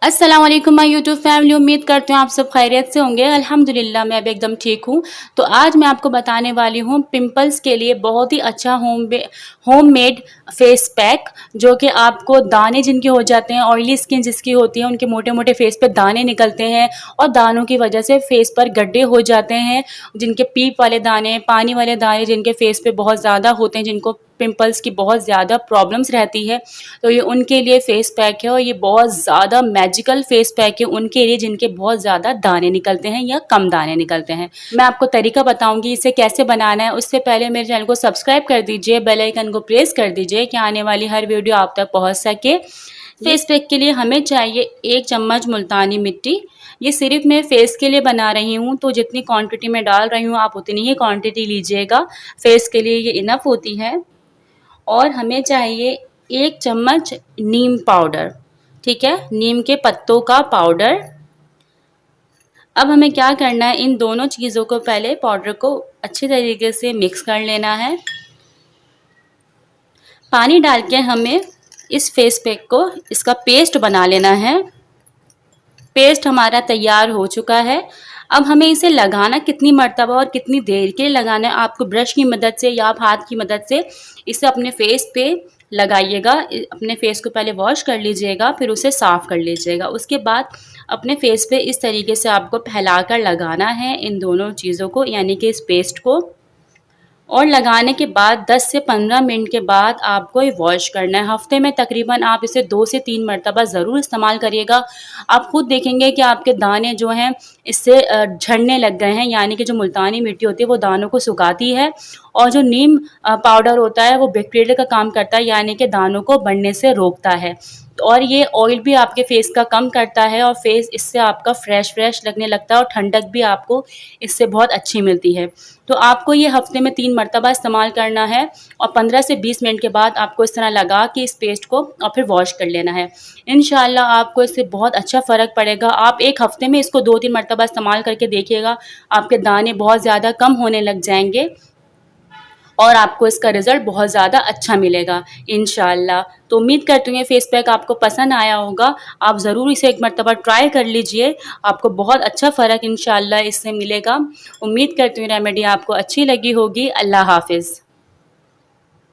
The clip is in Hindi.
अस्सलाम वालेकुम माय यूट्यूब फैमिली। उम्मीद करती हूँ आप सब खैरियत से होंगे। अल्हम्दुलिल्लाह मैं भी एकदम ठीक हूँ। तो आज मैं आपको बताने वाली हूँ पिंपल्स के लिए बहुत ही अच्छा होममेड फेस पैक, जो कि आपको दाने जिनके हो जाते हैं, ऑयली स्किन जिसकी होती है, उनके मोटे मोटे फेस पे दाने निकलते हैं और दानों की वजह से फेस पर गड्ढे हो जाते हैं, जिनके पीप वाले दाने, पानी वाले दाने जिनके फेस पे बहुत ज़्यादा होते हैं, जिनको पिंपल्स की बहुत ज़्यादा प्रॉब्लम्स रहती है, तो ये उनके लिए फेस पैक है। और ये बहुत ज़्यादा मैजिकल फेस पैक है उनके लिए जिनके बहुत ज़्यादा दाने निकलते हैं या कम दाने निकलते हैं। मैं आपको तरीका बताऊंगी इसे कैसे बनाना है। उससे पहले मेरे चैनल को सब्सक्राइब कर दीजिए, बेल आइकन को प्रेस कर दीजिए कि आने वाली हर वीडियो आप तक पहुँच सके। फेस पैक के लिए हमें चाहिए 1 चम्मच मुल्तानी मिट्टी। ये सिर्फ मैं फेस के लिए बना रही हूँ, तो जितनी क्वांटिटी में डाल रही हूँ आप उतनी ही क्वांटिटी लीजिएगा। फेस के लिए ये इनफ होती है। और हमें चाहिए 1 चम्मच नीम पाउडर, ठीक है, नीम के पत्तों का पाउडर। अब हमें क्या करना है, इन दोनों चीज़ों को पहले पाउडर को अच्छी तरीके से मिक्स कर लेना है। पानी डाल के हमें इस फेस पैक को, इसका पेस्ट बना लेना है। पेस्ट हमारा तैयार हो चुका है। अब हमें इसे लगाना कितनी मर्तबा और कितनी देर के लिए लगाना है, आपको ब्रश की मदद से या आप हाथ की मदद से इसे अपने फेस पे लगाइएगा। अपने फेस को पहले वॉश कर लीजिएगा, फिर उसे साफ़ कर लीजिएगा। उसके बाद अपने फेस पे इस तरीके से आपको फैलाकर लगाना है इन दोनों चीज़ों को, यानी कि इस पेस्ट को। और लगाने के बाद 10 से 15 मिनट के बाद आपको ये वॉश करना है। हफ्ते में तकरीबन आप इसे 2 से 3 मरतबा ज़रूर इस्तेमाल करिएगा। आप खुद देखेंगे कि आपके दाने जो हैं इससे झड़ने लग गए हैं, यानी कि जो मुल्तानी मिट्टी होती है वो दानों को सुखाती है, और जो नीम पाउडर होता है वो बैक्टीरिया का काम करता है, यानी कि दानों को बढ़ने से रोकता है। और ये ऑयल भी आपके फेस का कम करता है और फेस इससे आपका फ्रेश लगने लगता है, और ठंडक भी आपको इससे बहुत अच्छी मिलती है। तो आपको ये हफ्ते में 3 मरतबा इस्तेमाल करना है, और 15 से 20 मिनट के बाद आपको इस तरह लगा के इस पेस्ट को और फिर वॉश कर लेना है। इंशाल्लाह आपको इससे बहुत अच्छा फ़र्क पड़ेगा। आप 1 हफ्ते में इसको 2-3 मरतबा इस्तेमाल करके देखिएगा, आपके दाने बहुत ज़्यादा कम होने लग जाएंगे और आपको इसका रिज़ल्ट बहुत ज़्यादा अच्छा मिलेगा इंशाल्लाह। तो उम्मीद करती हूँ ये फेस पैक आपको पसंद आया होगा। आप ज़रूर इसे 1 मरतबा ट्राई कर लीजिए, आपको बहुत अच्छा फ़र्क इंशाल्लाह इससे मिलेगा। उम्मीद करती हूँ रेमेडी आपको अच्छी लगी होगी। अल्लाह हाफ़िज़।